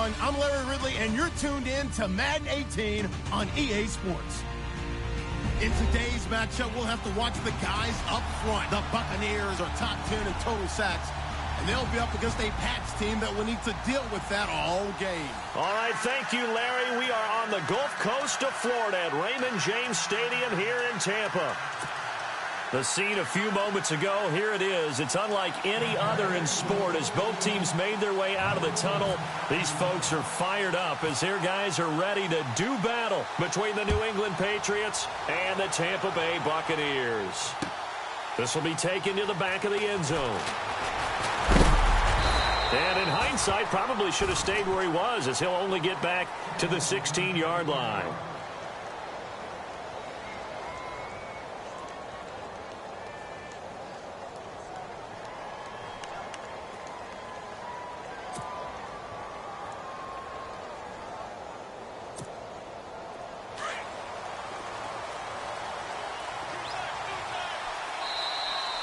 everyone. I'm Larry Ridley, and you're tuned in to Madden 18 on EA Sports. In today's matchup, we'll have to watch the guys up front. The Buccaneers are top 10 in total sacks, and they'll be up against a Pats team that will need to deal with that all game. All right, thank you, Larry. We are on the Gulf Coast of Florida at Raymond James Stadium here in Tampa. The scene a few moments ago, here it is. It's unlike any other in sport as both teams made their way out of the tunnel. These folks are fired up as their guys are ready to do battle between the New England Patriots and the Tampa Bay Buccaneers. This will be taken to the back of the end zone. And in hindsight, probably should have stayed where he was as he'll only get back to the 16-yard line.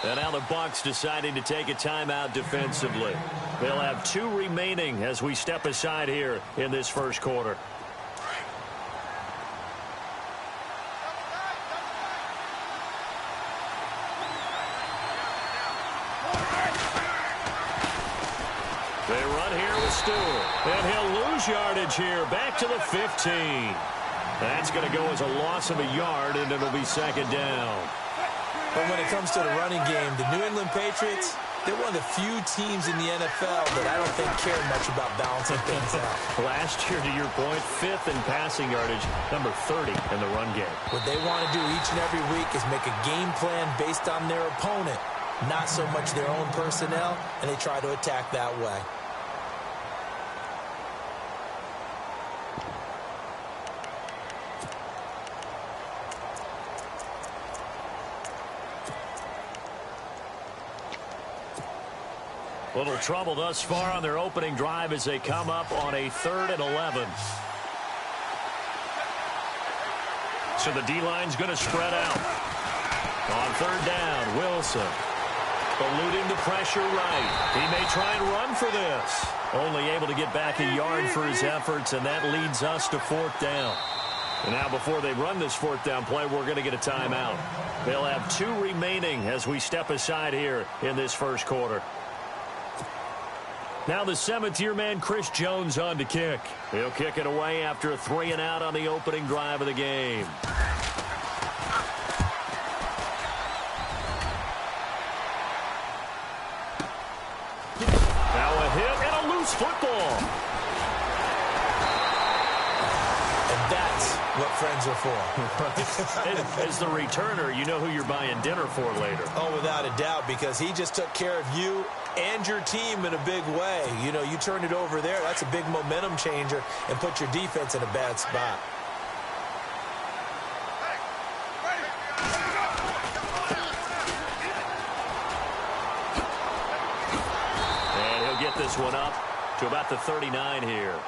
And now the Bucs deciding to take a timeout defensively. They'll have 2 remaining as we step aside here in this first quarter. They run here with Stewart. And he'll lose yardage here. Back to the 15. That's going to go as a loss of a yard, and it'll be second down. But when it comes to the running game, the New England Patriots, they're one of the few teams in the NFL that I don't think care much about balancing things out. Last year, to your point, 5th in passing yardage, number 30 in the run game. What they want to do each and every week is make a game plan based on their opponent, not so much their own personnel, and they try to attack that way. Little trouble thus far on their opening drive as they come up on a 3rd and 11. So the D-line's going to spread out. On 3rd down, Wilson. Eluding the pressure right. He may try and run for this. Only able to get back a yard for his efforts, and that leads us to 4th down. And now before they run this 4th down play, we're going to get a timeout. They'll have 2 remaining as we step aside here in this first quarter. Now the 7th-year man, Chris Jones, on to kick. He'll kick it away after a 3-and-out on the opening drive of the game. Now a hit and a loose football. And that's what friends are for. As the returner, you know who you're buying dinner for later. Oh, without a doubt, because he just took care of you and your team in a big way. You know, you turned it over there. That's a big momentum changer and put your defense in a bad spot. And he'll get this one up to about the 39 here.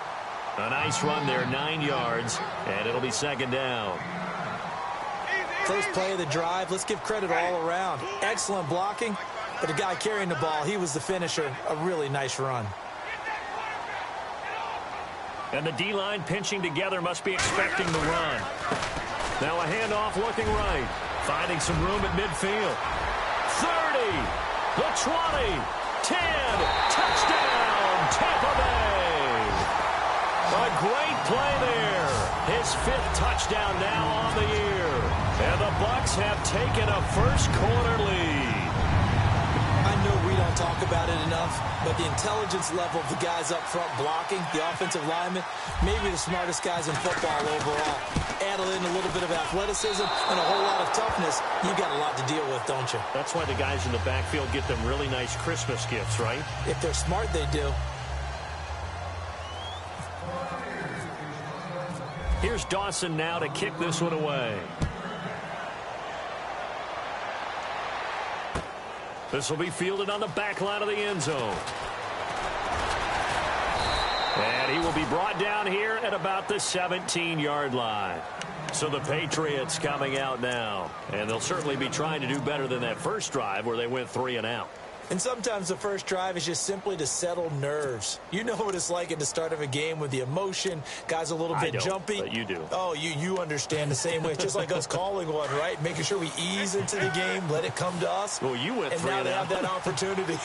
A nice run there, 9 yards, and it'll be second down. First play of the drive, let's give credit all around. Excellent blocking. But the guy carrying the ball, he was the finisher. A really nice run. And the D-line pinching together must be expecting the run. Now a handoff looking right. Finding some room at midfield. 30, the 20, 10, touchdown, Tampa Bay. A great play there. His 5th touchdown now on the year. And the Bucs have taken a first quarter lead. I know we don't talk about it enough, but the intelligence level of the guys up front blocking, the offensive linemen, maybe the smartest guys in football overall. Add in a little bit of athleticism and a whole lot of toughness, you've got a lot to deal with, don't you? That's why the guys in the backfield get them really nice Christmas gifts, right? If they're smart, they do. Here's Dawson now to kick this one away. This will be fielded on the back line of the end zone. And he will be brought down here at about the 17-yard line. So the Patriots coming out now. And they'll certainly be trying to do better than that first drive where they went 3-and-out. And sometimes the first drive is just simply to settle nerves. You know what it's like at the start of a game with the emotion, guys a little bit jumpy. But you do. Oh, you understand the same way. It's just like us calling one, right? Making sure we ease into the game, let it come to us. Well, you went 3-0. And now they have that opportunity.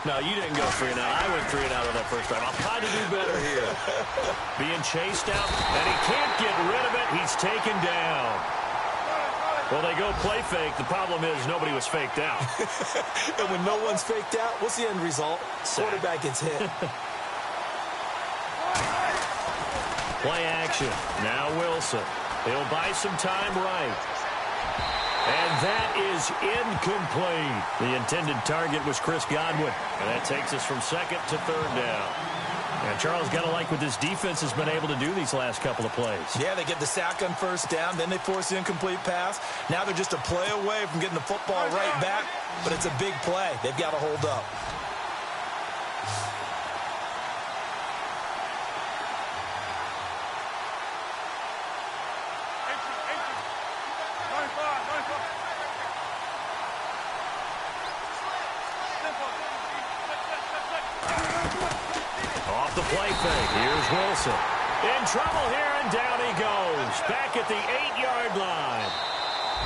No, you didn't go 3-0. I went 3-0 on that first drive. I'll try to do better here. Being chased out, and he can't get rid of it. He's taken down. Well, they go play fake. The problem is nobody was faked out. And when no one's faked out, what's the end result? Quarterback gets hit. Play action. Now Wilson. He'll buy some time right. And that is incomplete. The intended target was Chris Godwin. And that takes us from second to third down. And Charles, got to like what this defense has been able to do these last couple of plays. Yeah, they get the sack on first down, then they force the incomplete pass. Now they're just a play away from getting the football right back, but it's a big play. They've got to hold up. The play fake. Here's Wilson. In trouble here, and down he goes. Back at the 8-yard line.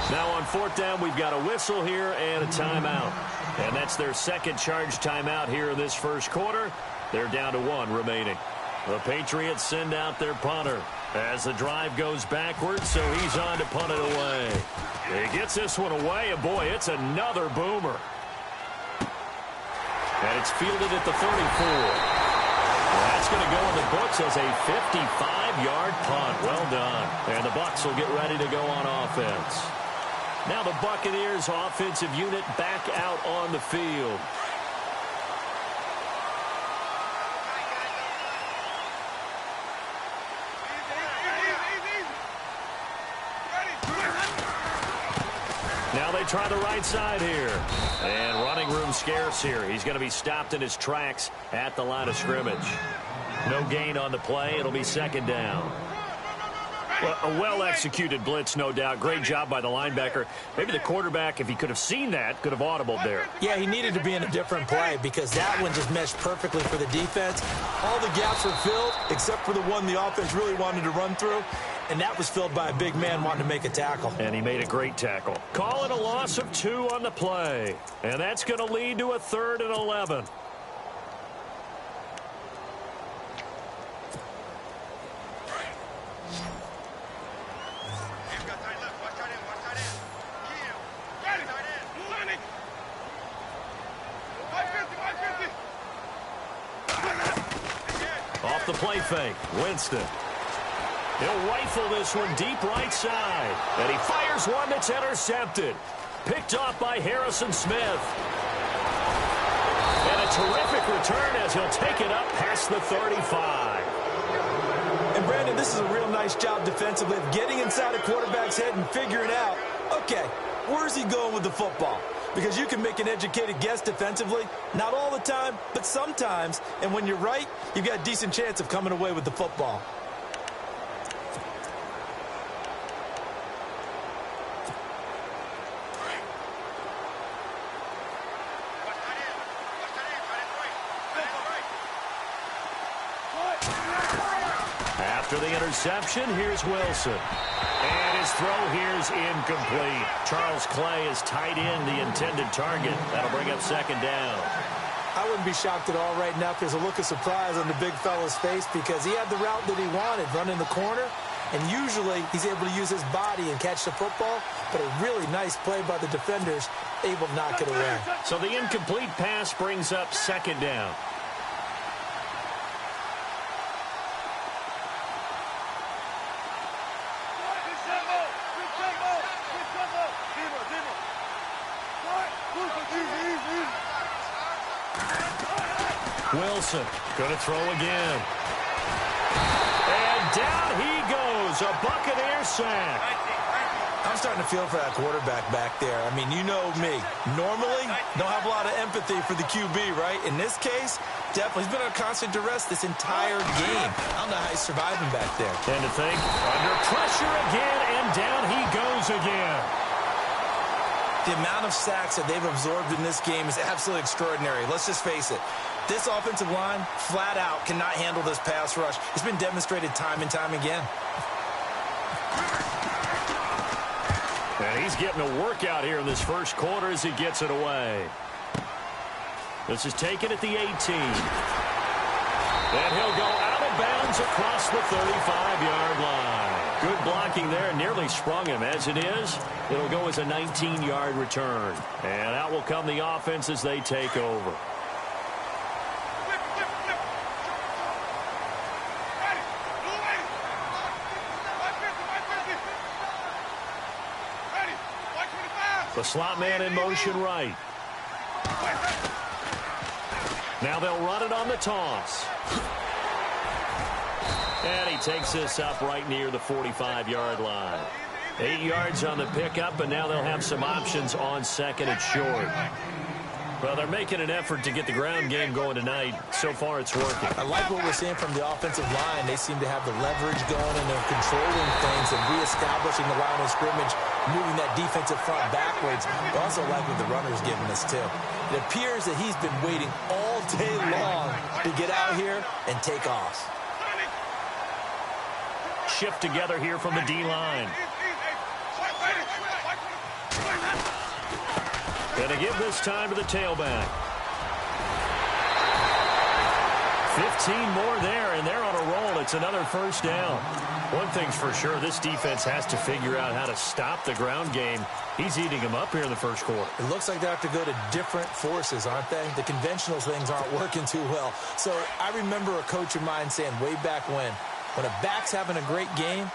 Now on fourth down, we've got a whistle here and a timeout. And that's their second charge timeout here in this first quarter. They're down to 1 remaining. The Patriots send out their punter as the drive goes backwards, so he's on to punt it away. He gets this one away, and boy, it's another boomer. And it's fielded at the 34. That's going to go in the books as a 55-yard punt. Well done. And the Bucs will get ready to go on offense. Now the Buccaneers offensive unit back out on the field. Now they try the right side here. And running room scarce here. He's going to be stopped in his tracks at the line of scrimmage. No gain on the play. It'll be second down. Well, a well-executed blitz, no doubt. Great job by the linebacker. Maybe the quarterback, if he could have seen that, could have audibled there. Yeah, he needed to be in a different play because that one just meshed perfectly for the defense. All the gaps were filled except for the one the offense really wanted to run through, and that was filled by a big man wanting to make a tackle. And he made a great tackle. Call it a loss of 2 on the play. And that's going to lead to a 3rd and 11. Off the play fake, Winston. He'll rifle this one deep right side. And he fires one that's intercepted. Picked off by Harrison Smith. And a terrific return as he'll take it up past the 35. And, Brandon, this is a real nice job defensively of getting inside a quarterback's head and figuring out, okay, where's he going with the football? Because you can make an educated guess defensively. Not all the time, but sometimes. And when you're right, you've got a decent chance of coming away with the football. After the interception, here's Wilson. And his throw here is incomplete. Charles Clay is tight end, the intended target. That'll bring up second down. I wouldn't be shocked at all right now if there's a look of surprise on the big fella's face because he had the route that he wanted, running the corner. And usually he's able to use his body and catch the football, but a really nice play by the defenders, able to knock it away. So the incomplete pass brings up second down. Wilson going to throw again. And down he goes. A Buccaneer sack. I'm starting to feel for that quarterback back there. I mean, you know me. Normally, don't have a lot of empathy for the QB, right? In this case, definitely. He's been under constant duress this entire game. I don't know how he's surviving back there. And to think, under pressure again, and down he goes again. The amount of sacks that they've absorbed in this game is absolutely extraordinary. Let's just face it. This offensive line, flat out, cannot handle this pass rush. It's been demonstrated time and time again. And he's getting a workout here in this first quarter as he gets it away. This is taken at the 18. And he'll go out of bounds across the 35-yard line. Good blocking there. Nearly sprung him. As it is, it'll go as a 19-yard return. And out will come the offense as they take over. The slot man in motion right. Now they'll run it on the toss. And he takes this up right near the 45-yard line. 8 yards on the pickup, and now they'll have some options on second and short. Well, they're making an effort to get the ground game going tonight. So far, it's working. I like what we're seeing from the offensive line. They seem to have the leverage going, and they're controlling things and reestablishing the line of scrimmage, moving that defensive front backwards. I also like what the runner's giving us, too. It appears that he's been waiting all day long to get out here and take off. Shift together here from the D-line. Going to give this time to the tailback. 15 more there, and they're on a roll. It's another first down. One thing's for sure, this defense has to figure out how to stop the ground game. He's eating them up here in the first quarter. It looks like they have to go to different forces, aren't they? The conventional things aren't working too well. So I remember a coach of mine saying way back when a back's having a great game,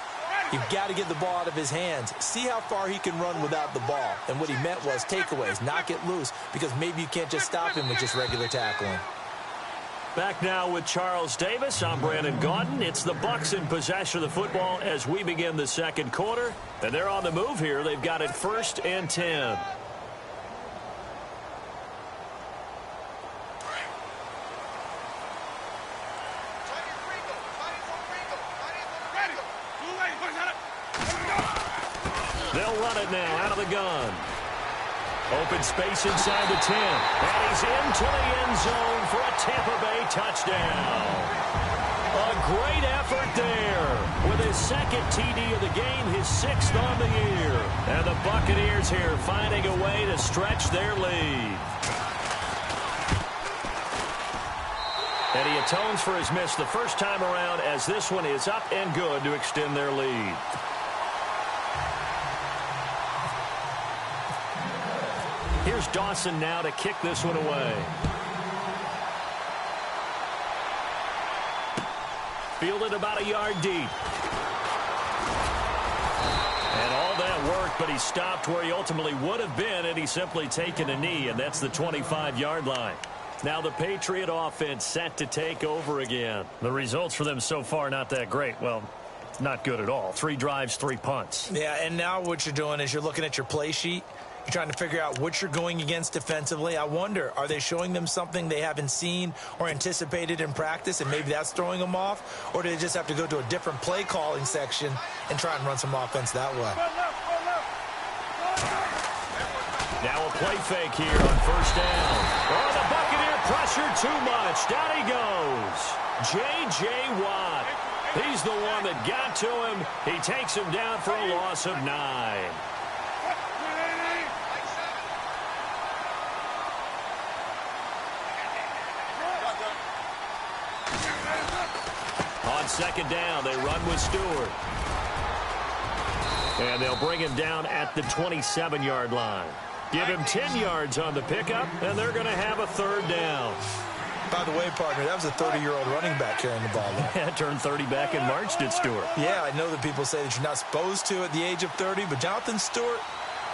you've got to get the ball out of his hands. See how far he can run without the ball. And what he meant was takeaways, not get loose, because maybe you can't just stop him with just regular tackling. Back now with Charles Davis. I'm Brandon Gaudin. It's the Bucs in possession of the football as we begin the second quarter. And they're on the move here. They've got it 1st and 10. They'll run it now out of the gun. Open space inside the 10. And he's into the end zone for a Tampa Bay touchdown. A great effort there with his second TD of the game, his 6th on the year. And the Buccaneers here finding a way to stretch their lead. And he atones for his miss the first time around as this one is up and good to extend their lead. Here's Dawson now to kick this one away. Fielded about a yard deep. And all that work, but he stopped where he ultimately would have been had he simply taken a knee, and that's the 25-yard line. Now the Patriot offense set to take over again. The results for them so far not that great. Well, not good at all. 3 drives, 3 punts. Yeah, and now what you're doing is you're looking at your play sheet. You're trying to figure out what you're going against defensively. I wonder, are they showing them something they haven't seen or anticipated in practice, and maybe that's throwing them off? Or do they just have to go to a different play calling section and try and run some offense that way? Now a play fake here on 1st down. Oh, the Buccaneer pressure too much. Down he goes. J.J. Watt. He's the one that got to him. He takes him down for a loss of 9. On 2nd down, they run with Stewart. And they'll bring him down at the 27-yard line. Give him 10 yards on the pickup, and they're going to have a 3rd down. By the way, partner, that was a 30-year-old running back carrying the ball there. Yeah, turned 30 back in March, did Stewart. Yeah, I know that people say that you're not supposed to at the age of 30, but Jonathan Stewart,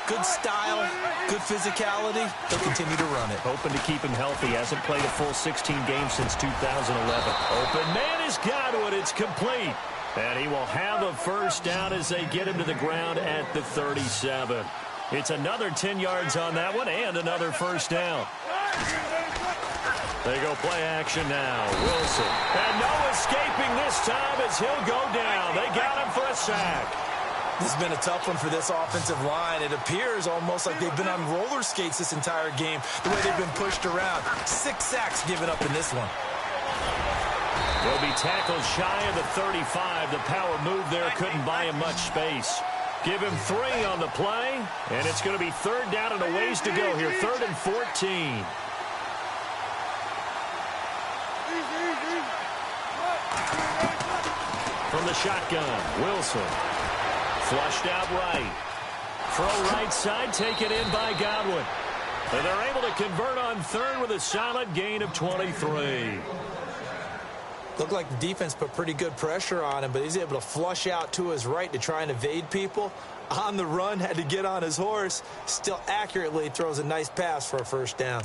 good style, good physicality. He'll continue to run it. Hoping to keep him healthy. Hasn't played a full 16 games since 2011. Open man has got it. It's complete. And he will have a 1st down as they get him to the ground at the 37. It's another 10 yards on that one and another 1st down. They go play action now. Wilson. And no escaping this time as he'll go down. They got him for a sack. This has been a tough one for this offensive line. It appears almost like they've been on roller skates this entire game, the way they've been pushed around. 6 sacks given up in this one. They'll be tackled shy of the 35. The power move there couldn't buy him much space. Give him 3 on the play, and it's going to be 3rd down and a ways to go here. 3rd and 14. From the shotgun, Wilson. Flushed out right. Throw right side, taken in by Godwin. And they're able to convert on 3rd with a solid gain of 23. Looked like the defense put pretty good pressure on him, but he's able to flush out to his right to try and evade people. On the run, had to get on his horse. Still accurately throws a nice pass for a 1st down.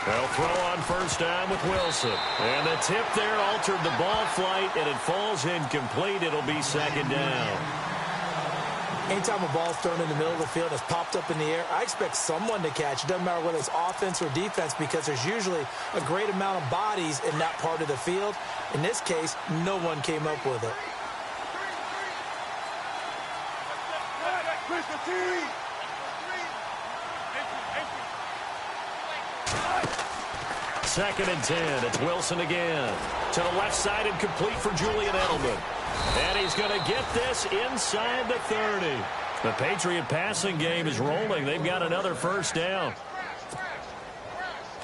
They'll throw on 1st down with Wilson. And the tip there altered the ball flight, and it falls incomplete. It'll be 2nd down. Anytime a ball's thrown in the middle of the field and it's popped up in the air, I expect someone to catch. It doesn't matter whether it's offense or defense, because there's usually a great amount of bodies in that part of the field. In this case, no one came up with it. 2nd and 10. It's Wilson again. To the left side and complete for Julian Edelman. And he's going to get this inside the 30. The Patriot passing game is rolling. They've got another 1st down.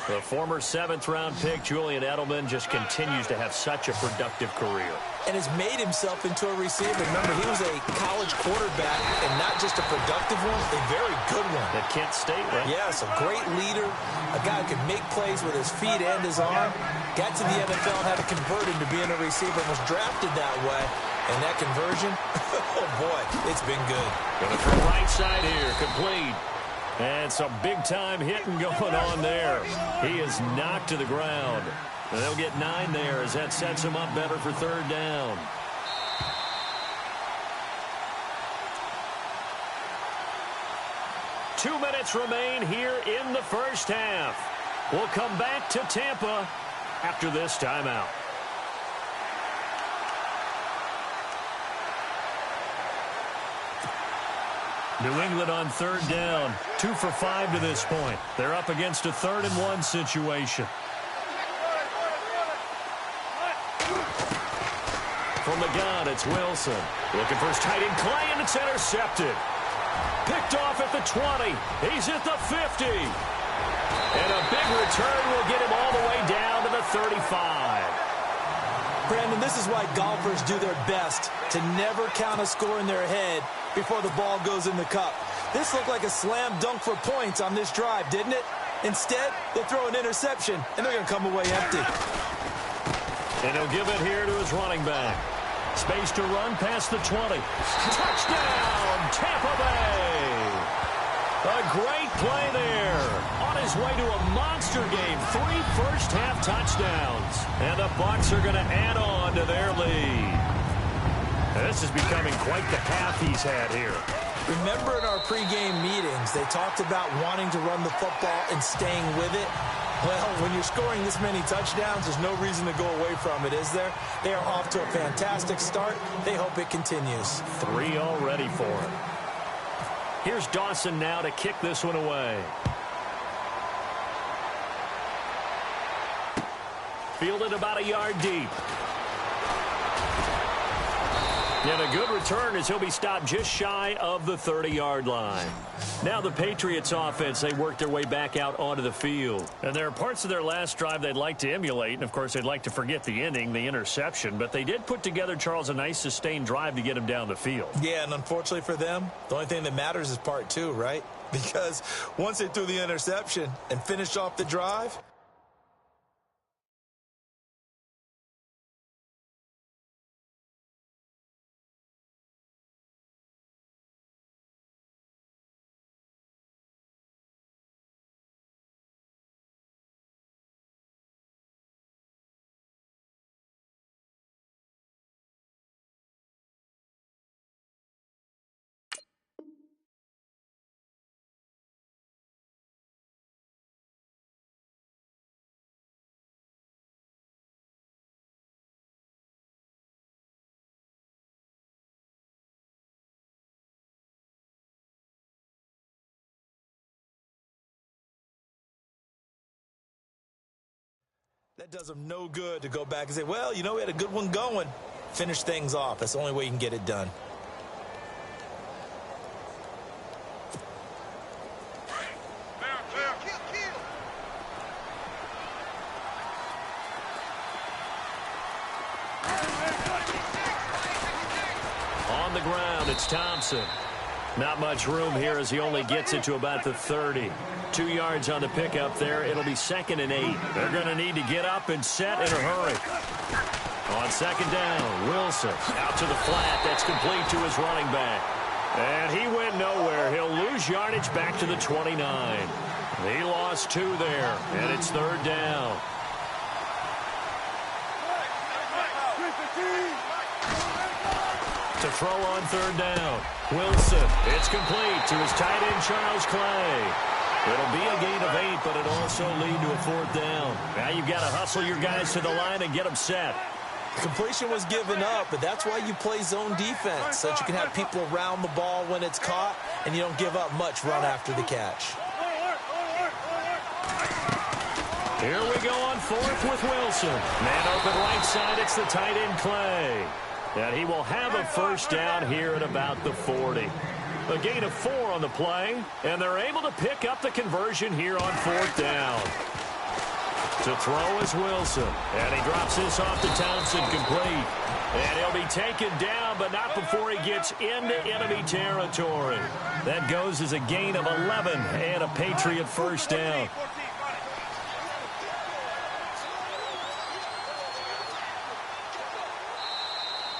The former 7th-round pick, Julian Edelman, just continues to have such a productive career. And has made himself into a receiver. Remember, he was a college quarterback, and not just a productive one, a very good one. At Kent State, right? Yes, a great leader, a guy who could make plays with his feet and his arm. Got to the NFL and had to convert into being a receiver and was drafted that way. And that conversion, oh boy, it's been good. Going to throw right side here, complete. And some big-time hitting going on there. He is knocked to the ground. And they'll get 9 there as that sets him up better for 3rd down. Two minutes remain here in the 1st half. We'll come back to Tampa after this timeout. New England on 3rd down. 2 for 5 to this point. They're up against a 3rd and 1 situation. From the gun, it's Wilson. Looking for his tight end, Clay, and it's intercepted. Picked off at the 20. He's at the 50. And a big return will get him all the way down to the 35. Brandon, this is why golfers do their best to never count a score in their head before the ball goes in the cup. This looked like a slam dunk for points on this drive, didn't it? Instead, they throw an interception, and they're going to come away empty. And he'll give it here to his running back. Space to run past the 20. Touchdown, Tampa Bay! A great play there. On his way to a monster game. 3 first-half touchdowns. And the Bucs are going to add on to their lead. And this is becoming quite the half he's had here. Remember in our pregame meetings, they talked about wanting to run the football and staying with it. Well, when you're scoring this many touchdowns, there's no reason to go away from it, is there? They are off to a fantastic start. They hope it continues. 3 already for him. Here's Dawson now to kick this one away. Fielded about a yard deep. And a good return as he'll be stopped just shy of the 30-yard line. Now the Patriots offense, they work their way back out onto the field. And there are parts of their last drive they'd like to emulate. And, of course, they'd like to forget the ending, the interception. But they did put together, Charles, a nice sustained drive to get him down the field. Yeah, and unfortunately for them, the only thing that matters is part 2, right? Because once they threw the interception and finished off the drive, That does them no good to go back and say, well, you know, we had a good one going. Finish things off. That's the only way you can get it done. On the ground, it's Thompson. Not much room here as he only gets it to about the 30. 2 yards on the pickup there. It'll be 2nd and 8. They're going to need to get up and set in a hurry. On 2nd down, Wilson out to the flat. That's complete to his running back. And he went nowhere. He'll lose yardage back to the 29. He lost 2 there, and it's 3rd down. To throw on 3rd down. Wilson, it's complete to his tight end, Charles Clay. It'll be a gain of 8, but it'll also lead to a 4th down. Now you've got to hustle your guys to the line and get them set. Completion was given up, but that's why you play zone defense, so that you can have people around the ball when it's caught, and you don't give up much run after the catch. Here we go on 4th with Wilson. Man open right side, it's the tight end, Clay. And he will have a 1st down here at about the 40. A gain of 4 on the play, and they're able to pick up the conversion here on 4th down. To throw is Wilson, and he drops this off to Thompson, complete. And he'll be taken down, but not before he gets into enemy territory. That goes as a gain of 11 and a Patriot 1st down.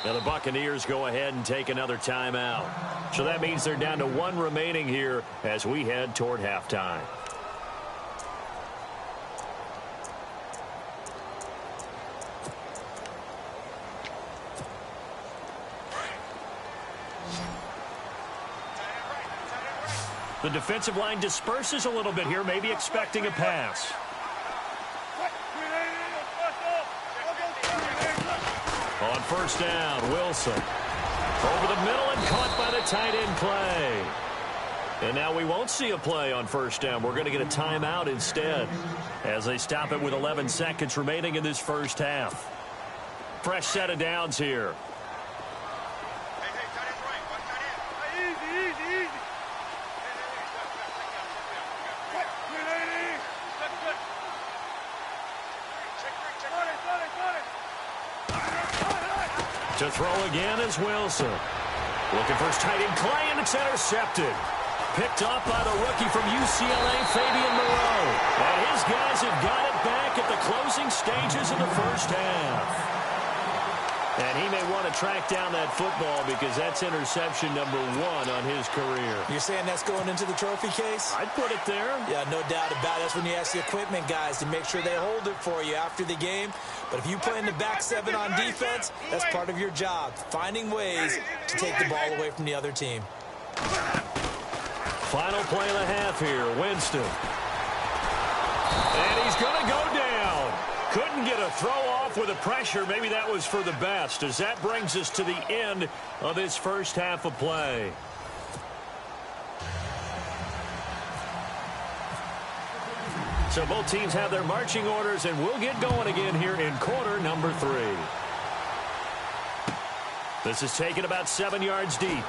Now the Buccaneers go ahead and take another timeout. So that means they're down to 1 remaining here as we head toward halftime. The defensive line disperses a little bit here, maybe expecting a pass. On 1st down, Wilson. Over the middle and caught by the tight end, Clay. And now we won't see a play on 1st down. We're going to get a timeout instead as they stop it with 11 seconds remaining in this 1st half. Fresh set of downs here. To throw again is Wilson. Looking for his tight end, Clay, and it's intercepted. Picked up by the rookie from UCLA, Fabian Moreau. And his guys have got it back at the closing stages of the 1st half. And he may want to track down that football because that's interception number 1 on his career. You're saying that's going into the trophy case? I'd put it there. Yeah, no doubt about it. That's when you ask the equipment guys to make sure they hold it for you after the game. But if you play in the back 7 on defense, that's part of your job, finding ways to take the ball away from the other team. Final play of the half here, Winston. And he's going to go down. Couldn't get a throw off with the pressure. Maybe that was for the best, as that brings us to the end of this 1st half of play. So both teams have their marching orders, and we'll get going again here in quarter number 3. This is taken about 7 yards deep.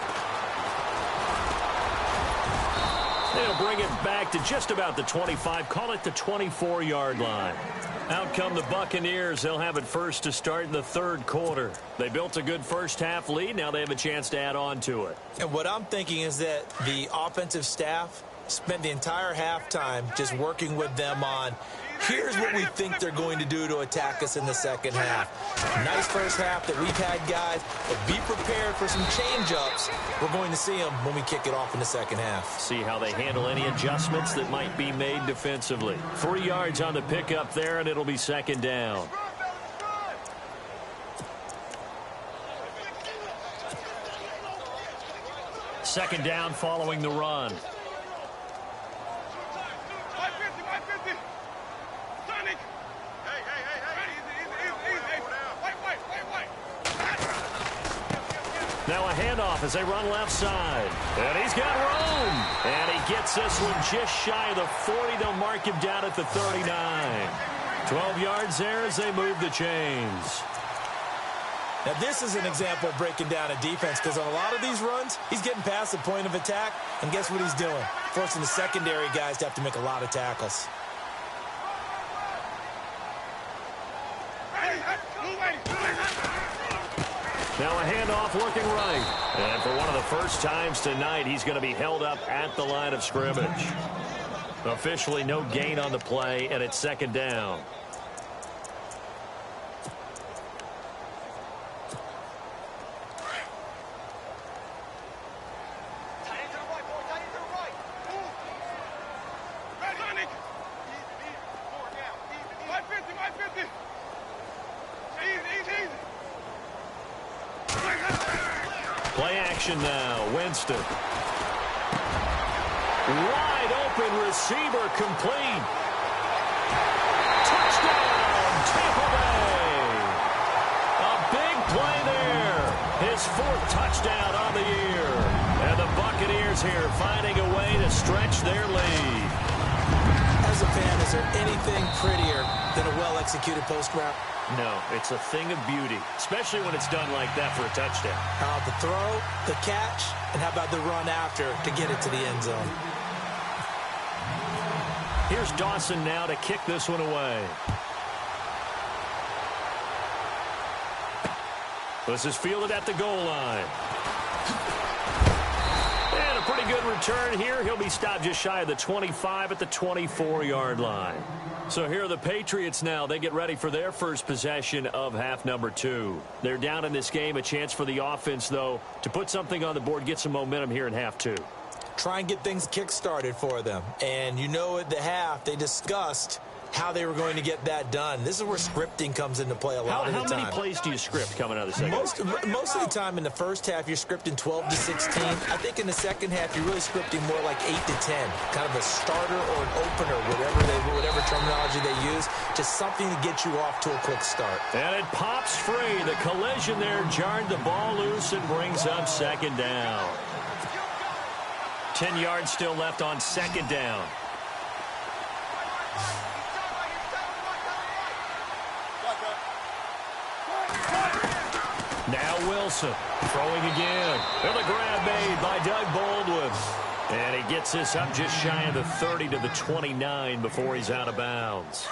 They'll bring it back to just about the 25, call it the 24-yard line. Out come the Buccaneers. They'll have it first to start in the 3rd quarter. They built a good 1st half lead. Now they have a chance to add on to it. And what I'm thinking is that the offensive staff spent the entire halftime just working with them on, here's what we think they're going to do to attack us in the 2nd half. Nice 1st half that we've had, guys, but be prepared for some change-ups. We're going to see them when we kick it off in the 2nd half. See how they handle any adjustments that might be made defensively. 3 yards on the pickup there, and it'll be 2nd down. Second down following the run. Now a handoff as they run left side. And he's got room. And he gets this one just shy of the 40. They'll mark him down at the 39. 12 yards there as they move the chains. Now, this is an example of breaking down a defense because on a lot of these runs, he's getting past the point of attack, and guess what he's doing? Forcing the secondary guys to have to make a lot of tackles. Now a handoff looking right. And for one of the first times tonight, he's going to be held up at the line of scrimmage. Officially no gain on the play, and it's second down. Play action now. Winston. Wide open receiver complete. Touchdown, Tampa Bay. A big play there. His 4th touchdown on the year. And the Buccaneers here finding a way to stretch their lead. As a fan, is there anything prettier than a well-executed post route? No, it's a thing of beauty, especially when it's done like that for a touchdown. The throw, the catch, and how about the run after to get it to the end zone? Here's Dawson now to kick this one away. This is fielded at the goal line. And a pretty good return here. He'll be stopped just shy of the 25 at the 24-yard line. So here are the Patriots now. They get ready for their first possession of half number 2. They're down in this game. A chance for the offense, though, to put something on the board, get some momentum here in half 2. Try and get things kick-started for them. And you know at the half, they discussed how they were going to get that done. This is where scripting comes into play a lot of the time. How many plays do you script coming out of the second half? Most of the time in the first half, you're scripting 12 to 16. I think in the second half, you're really scripting more like 8 to 10. Kind of a starter or an opener, whatever terminology they use. Just something to get you off to a quick start. And it pops free. The collision there jarred the ball loose and brings up second down. 10 yards still left on second down. Now Wilson throwing again. And the grab made by Doug Baldwin. And he gets this up just shy of the 30 to the 29 before he's out of bounds.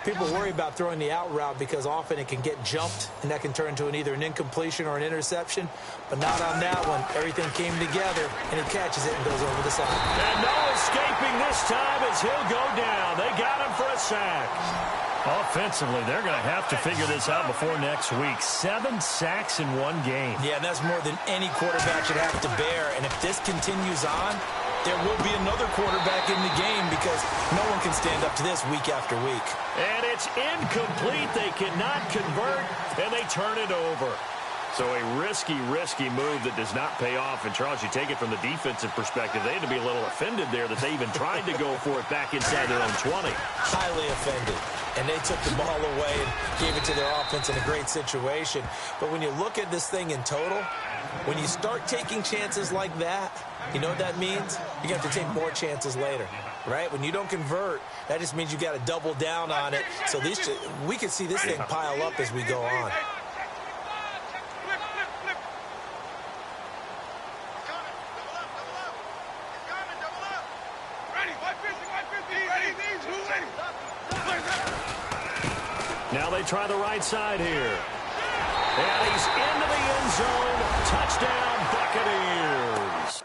People worry about throwing the out route because often it can get jumped, and that can turn into either an incompletion or an interception. But not on that one. Everything came together, and he catches it and goes over the side. And no escaping this time as he'll go down. They got him for a sack. Offensively, they're going to have to figure this out before next week. 7 sacks in one game. Yeah, and that's more than any quarterback should have to bear. And if this continues on, there will be another quarterback in the game because no one can stand up to this week after week. And it's incomplete. They cannot convert, and they turn it over. So a risky move that does not pay off. And, Charles, you take it from the defensive perspective. They had to be a little offended there that they even tried to go for it back inside their own 20. Highly offended. And they took the ball away and gave it to their offense in a great situation. But when you look at this thing in total, when you start taking chances like that, you know what that means? You're going to have to take more chances later, right? When you don't convert, that just means you got to double down on it. So we could see this thing pile up as we go on. Now they try the right side here. And he's into the end zone. Touchdown, Buccaneers.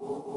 you